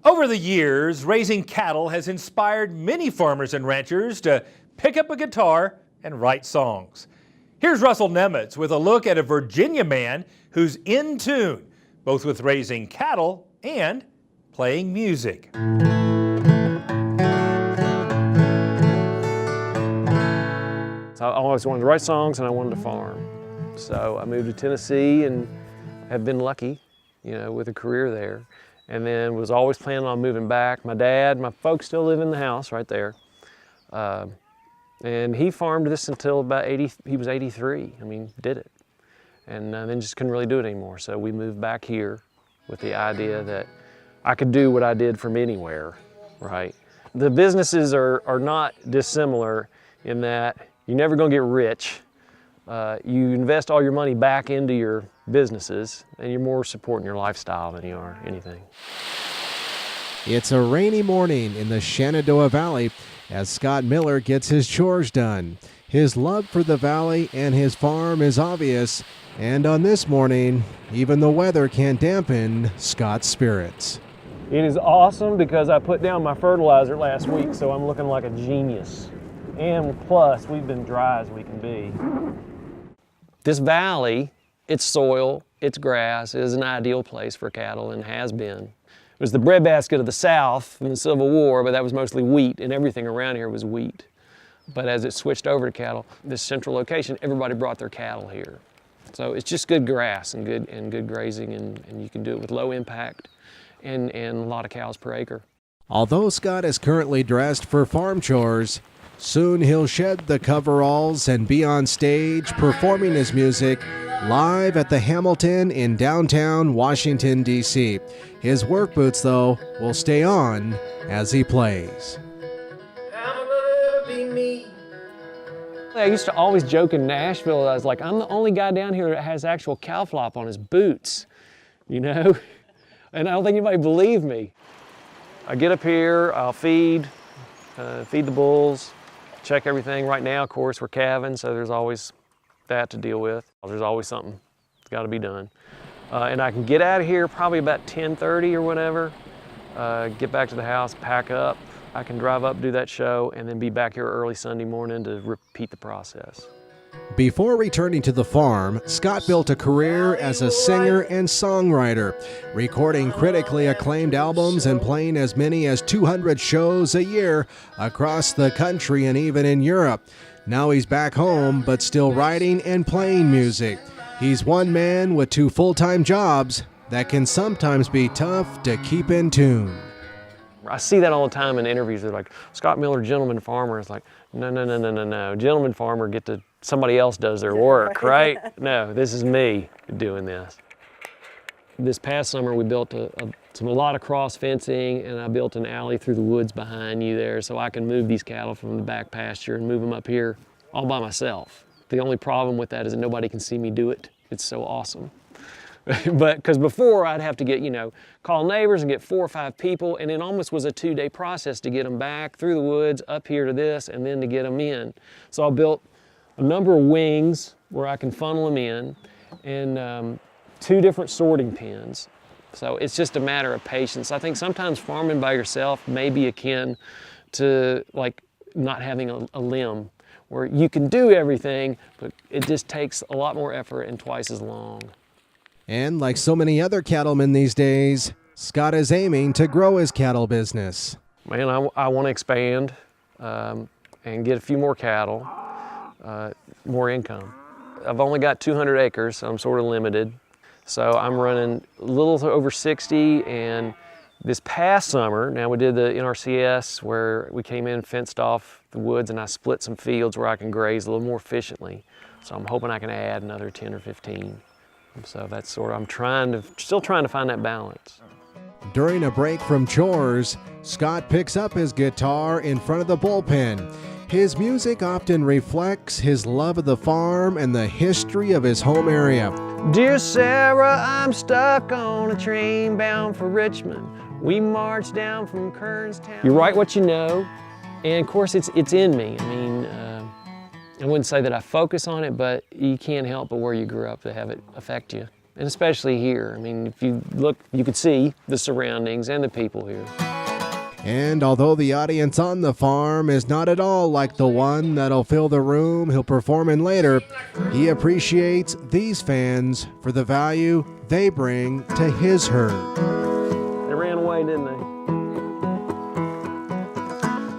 Over the years, raising cattle has inspired many farmers and ranchers to pick up a guitar and write songs. Here's Russell Nemitz with a look at a Virginia man who's in tune, both with raising cattle and playing music. So I always wanted to write songs and I wanted to farm. So I moved to Tennessee and have been lucky, with a career there. And then was always planning on moving back. My folks still live in the house right there. And he farmed this until about he was 83. Did it. And then just couldn't really do it anymore. So we moved back here with the idea that I could do what I did from anywhere, right? The businesses are not dissimilar in that you're never gonna get rich. You invest all your money back into your businesses and you're more supporting your lifestyle than you are anything. It's a rainy morning in the Shenandoah Valley as Scott Miller gets his chores done. His love for the valley and his farm is obvious, and on this morning, even the weather can't dampen Scott's spirits. It is awesome because I put down my fertilizer last week, so I'm looking like a genius. And plus, we've been dry as we can be. This valley, its soil, its grass is an ideal place for cattle and has been. It was the breadbasket of the South in the Civil War, but that was mostly wheat, and everything around here was wheat. But as it switched over to cattle, this central location, everybody brought their cattle here. So it's just good grass and good grazing, and you can do it with low impact and a lot of cows per acre. Although Scott is currently dressed for farm chores, soon he'll shed the coveralls and be on stage performing his music live at the Hamilton in downtown Washington, D.C. His work boots, though, will stay on as he plays. I used to always joke in Nashville, I was like, I'm the only guy down here that has actual cow flop on his boots, And I don't think anybody believed me. I get up here, I'll feed the bulls, check everything. Right now, of course, we're calving, so there's always that to deal with. There's always something that's got to be done. And I can get out of here probably about 10:30 or whatever, get back to the house, pack up. I can drive up, do that show, and then be back here early Sunday morning to repeat the process. Before returning to the farm, Scott built a career as a singer and songwriter, recording critically acclaimed albums and playing as many as 200 shows a year across the country and even in Europe. Now he's back home, but still writing and playing music. He's one man with two full-time jobs that can sometimes be tough to keep in tune. I see that all the time in interviews. They're like, Scott Miller, gentleman farmer. It's like, no. Gentleman farmer somebody else does their work, right? No, this is me doing this. This past summer, we built a lot of cross fencing, and I built an alley through the woods behind you there so I can move these cattle from the back pasture and move them up here all by myself. The only problem with that is that nobody can see me do it. It's so awesome. But because before I'd have to call neighbors and get 4 or 5 people, and it almost was a 2-day process to get them back through the woods up here to this and then to get them in. So I built a number of wings where I can funnel them in and 2 different sorting pens. So it's just a matter of patience. I think sometimes farming by yourself may be akin to like not having a limb, where you can do everything, but it just takes a lot more effort and twice as long. And like so many other cattlemen these days, Scott is aiming to grow his cattle business. Man, I want to expand and get a few more cattle, more income. I've only got 200 acres, so I'm sort of limited. So I'm running a little over 60, and this past summer, now we did the NRCS where we came in, fenced off the woods, and I split some fields where I can graze a little more efficiently. So I'm hoping I can add another 10 or 15. So that's sort of, still trying to find that balance. During a break from chores, Scott picks up his guitar in front of the bullpen. His music often reflects his love of the farm and the history of his home area. Dear Sarah, I'm stuck on a train bound for Richmond. We marched down from Kernstown. You write what you know, and of course it's in me. I wouldn't say that I focus on it, but you can't help but where you grew up to have it affect you. and especially here. I mean, if you look, you could see the surroundings and the people here. And although the audience on the farm is not at all like the one that'll fill the room he'll perform in later, he appreciates these fans for the value they bring to his herd. They ran away, didn't they?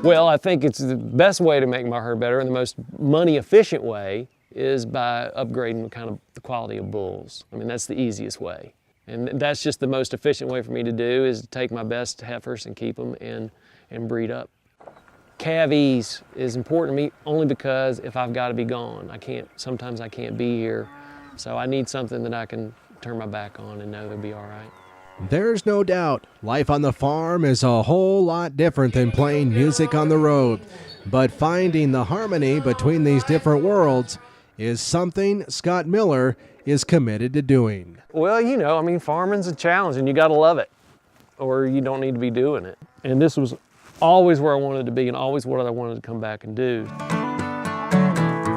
Well, I think it's the best way to make my herd better and the most money efficient way is by upgrading kind of the quality of bulls. I mean, that's the easiest way. And that's just the most efficient way for me to do is to take my best heifers and keep them and breed up. Calf ease is important to me only because if I've got to be gone, sometimes I can't be here. So I need something that I can turn my back on and know they'll be all right. There's no doubt life on the farm is a whole lot different than playing music on the road. But finding the harmony between these different worlds is something Scott Miller is committed to doing. Well, you know, I mean, farming's a challenge and you gotta love it or you don't need to be doing it. And this was always where I wanted to be and always what I wanted to come back and do.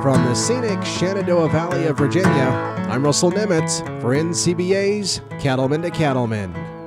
From the scenic Shenandoah Valley of Virginia, I'm Russell Nemitz for NCBA's Cattleman to Cattleman.